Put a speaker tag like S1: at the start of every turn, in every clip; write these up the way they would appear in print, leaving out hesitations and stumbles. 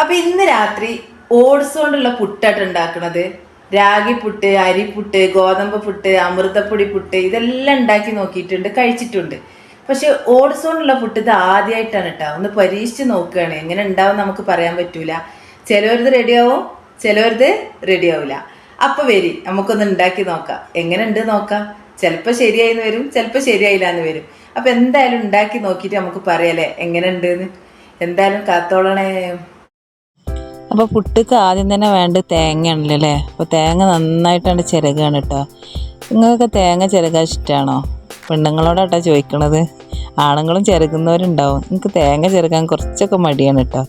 S1: അപ്പൊ ഇന്ന് രാത്രി ഓട്സ് കൊണ്ടുള്ള പുട്ടായിട്ട് ഉണ്ടാക്കുന്നത്. രാഗി പുട്ട്, അരിപ്പുട്ട്, ഗോതമ്പ് പുട്ട്, അമൃതപ്പൊടി പുട്ട് ഇതെല്ലാം ഉണ്ടാക്കി നോക്കിയിട്ടുണ്ട്, കഴിച്ചിട്ടുണ്ട്. പക്ഷെ ഓട്സ് കൊണ്ടുള്ള പുട്ട് ഇത് ആദ്യമായിട്ടാണ് കേട്ടോ. ഒന്ന് പരീക്ഷിച്ച് നോക്കുകയാണ്. എങ്ങനെ ഉണ്ടാവും നമുക്ക് പറയാൻ പറ്റൂല. ചിലവരത് റെഡിയാവും, ചിലവരത് റെഡിയാവില്ല. അപ്പൊ വരി നമുക്കൊന്ന് ഉണ്ടാക്കി നോക്കാം. എങ്ങനെ ഉണ്ട് നോക്കാം. ചിലപ്പോൾ ശരിയായിന്ന് വരും, ചിലപ്പോൾ ശരിയായില്ല എന്ന് വരും. അപ്പൊ എന്തായാലും ഉണ്ടാക്കി നോക്കിയിട്ട് നമുക്ക് പറയാലേ എങ്ങനെ ഉണ്ടെന്ന്. എന്തായാലും കാത്തോളണേ.
S2: അപ്പോൾ പുട്ടിക്ക് ആദ്യം തന്നെ വേണ്ട തേങ്ങയാണല്ലോ അല്ലേ. അപ്പോൾ തേങ്ങ നന്നായിട്ടാണ് ചിരകാണ് കേട്ടോ. നിങ്ങൾക്കൊക്കെ തേങ്ങ ചിരകാൻ ഇഷ്ടമാണോ? പെണ്ണുങ്ങളോടാട്ടോ ചോദിക്കണത്. ആണുങ്ങളും ചിരകുന്നവരുണ്ടാവും. എനിക്ക് തേങ്ങ ചിരകാൻ കുറച്ചൊക്കെ മടിയാണ് കേട്ടോ.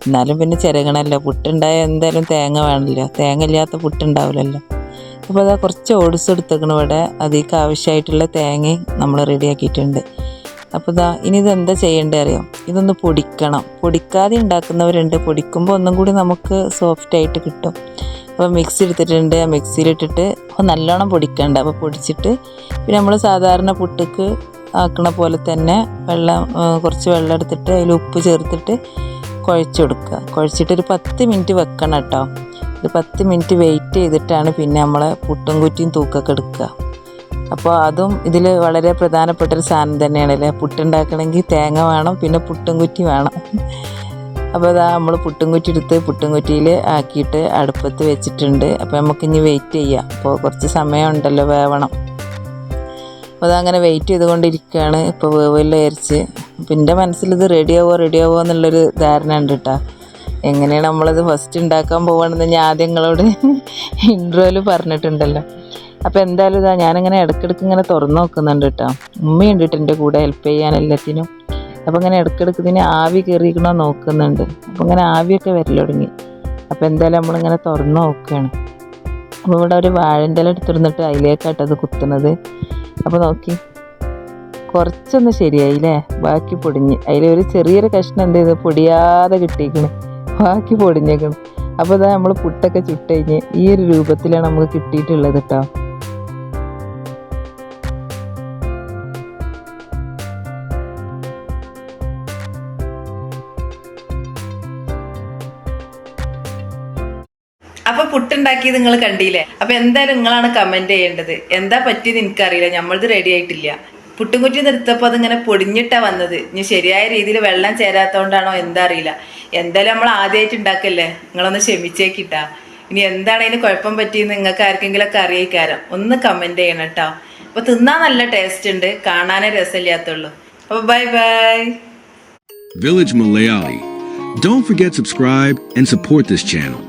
S2: എന്നാലും പിന്നെ ചിരകണമല്ലോ. പുട്ടുണ്ടായ എന്തായാലും തേങ്ങ വേണമല്ലോ. തേങ്ങ ഇല്ലാത്ത പുട്ടുണ്ടാവില്ലല്ലോ. അപ്പോൾ അതാ കുറച്ച് ഓട്സ് എടുത്തേക്കണം ഇവിടെ. അതിലേക്ക് ആവശ്യമായിട്ടുള്ള തേങ്ങയും നമ്മൾ റെഡിയാക്കിയിട്ടുണ്ട്. അപ്പോൾ ഇനി ഇതെന്താ ചെയ്യേണ്ടത് അറിയാം. ഇതൊന്ന് പൊടിക്കണം. പൊടിക്കാതെ ഉണ്ടാക്കുന്നവരുണ്ട്. പൊടിക്കുമ്പോൾ ഒന്നും കൂടി നമുക്ക് സോഫ്റ്റായിട്ട് കിട്ടും. അപ്പോൾ മിക്സി എടുത്തിട്ടുണ്ട്. മിക്സിയിലിട്ടിട്ട് നല്ലോണം പൊടിക്കണ്ട. അപ്പോൾ പൊടിച്ചിട്ട് പിന്നെ നമ്മൾ സാധാരണ പുട്ടിക്ക് ആക്കണ പോലെ തന്നെ കുറച്ച് വെള്ളം എടുത്തിട്ട് അതിൽ ഉപ്പ് ചേർത്തിട്ട് കുഴച്ച് കൊടുക്കുക. കുഴച്ചിട്ടൊരു 10 മിനിറ്റ് വെക്കണം കേട്ടോ. ഒരു 10 മിനിറ്റ് വെയിറ്റ് ചെയ്തിട്ടാണ് പിന്നെ നമ്മൾ പുട്ടും കുറ്റിയും തൂക്കൊക്കെ എടുക്കുക. അപ്പോൾ അതും ഇതിൽ വളരെ പ്രധാനപ്പെട്ടൊരു സാധനം തന്നെയാണല്ലേ. പുട്ടുണ്ടാക്കണമെങ്കിൽ തേങ്ങ വേണം, പിന്നെ പുട്ടും കുറ്റി വേണം. അപ്പോൾ നമ്മൾ പുട്ടും കുറ്റി എടുത്ത് പുട്ടും കുറ്റിയിൽ ആക്കിയിട്ട് അടുപ്പത്ത് വെച്ചിട്ടുണ്ട്. അപ്പോൾ നമുക്കിനി വെയിറ്റ് ചെയ്യാം. അപ്പോൾ കുറച്ച് സമയം ഉണ്ടല്ലോ, വേവണം. അപ്പോൾ അതങ്ങനെ വെയിറ്റ് ചെയ്തുകൊണ്ടിരിക്കുകയാണ്. ഇപ്പോൾ വേവെല്ലാം അരിച്ച്. അപ്പോൾ എൻ്റെ മനസ്സിലിത് റെഡിയാവോ എന്നുള്ളൊരു ധാരണ ഉണ്ട് കേട്ടോ. എങ്ങനെയാണ് നമ്മളത് ഫസ്റ്റ് ഉണ്ടാക്കാൻ പോകണമെന്ന് ഞാൻ ആദ്യം നിങ്ങളോട് ഇൻട്രോയിൽ പറഞ്ഞിട്ടുണ്ടല്ലോ. അപ്പോൾ എന്തായാലും ഞാനിങ്ങനെ ഇടയ്ക്കിടയ്ക്ക് ഇങ്ങനെ തുറന്ന് നോക്കുന്നുണ്ട് കേട്ടോ. ഉമ്മയുണ്ട് കേട്ടോ എൻ്റെ കൂടെ ഹെൽപ്പ് ചെയ്യാൻ എല്ലാത്തിനും. അപ്പോൾ ഇങ്ങനെ ഇടയ്ക്കിടയ്ക്ക് ഇതിന് ആവി കയറിയിരിക്കണോ നോക്കുന്നുണ്ട്. അപ്പോൾ ഇങ്ങനെ ആവിയൊക്കെ വരൽ തുടങ്ങി. അപ്പോൾ എന്തായാലും നമ്മളിങ്ങനെ തുറന്ന് നോക്കുകയാണ്. അപ്പോൾ ഇവിടെ ഒരു വാഴൻ്റെ ഇല എടുത്തിരുന്നിട്ട് അതിലേക്കാട്ടോ അത് കുത്തുന്നത്. അപ്പോൾ നോക്കി കുറച്ചൊന്ന് ശരിയായില്ലേ, ബാക്കി പൊടിഞ്ഞ്. അതിലൊരു ചെറിയൊരു കഷ്ണം എന്ത് ചെയ്ത് പൊടിയാതെ കിട്ടിയിരിക്കണ്, ബാക്കി പൊടിഞ്ഞേക്കണം. അപ്പോൾ നമ്മൾ പുട്ടൊക്കെ ചുട്ട് കഴിഞ്ഞ് ഈ ഒരു രൂപത്തിലാണ് നമുക്ക് കിട്ടിയിട്ടുള്ളത് കേട്ടോ.
S1: അപ്പൊ പുട്ടുണ്ടാക്കിയത് നിങ്ങൾ കണ്ടില്ലേ. അപ്പൊ എന്തായാലും നിങ്ങളാണ് കമന്റ് ചെയ്യേണ്ടത്. എന്താ പറ്റിയത് എനിക്കറിയില്ല, നമ്മളത് റെഡി ആയിട്ടില്ല. പുട്ടും കുറ്റി നിർത്തപ്പോൾ അതിങ്ങനെ പൊടിഞ്ഞിട്ടാ വന്നത്. ഇനി ശരിയായ രീതിയിൽ വെള്ളം ചേരാത്തോണ്ടാണോ എന്താ അറിയില്ല. എന്തായാലും നമ്മൾ ആദ്യമായിട്ട് ഉണ്ടാക്കല്ലേ, നിങ്ങളൊന്ന് ക്ഷമിച്ചേക്കിട്ടാ. ഇനി എന്താണ് അതിന് കുഴപ്പം പറ്റിയെന്ന് നിങ്ങൾക്ക് ആർക്കെങ്കിലും ഒക്കെ അറിയിക്കാരം ഒന്ന് കമന്റ് ചെയ്യണം കേട്ടോ. അപ്പൊ തിന്നാൻ നല്ല ടേസ്റ്റ് ഉണ്ട്, കാണാനേ രസമില്ലാത്തുള്ളൂ. അപ്പൊ bye bye.
S3: Village Malayali. Don't forget subscribe and support this channel.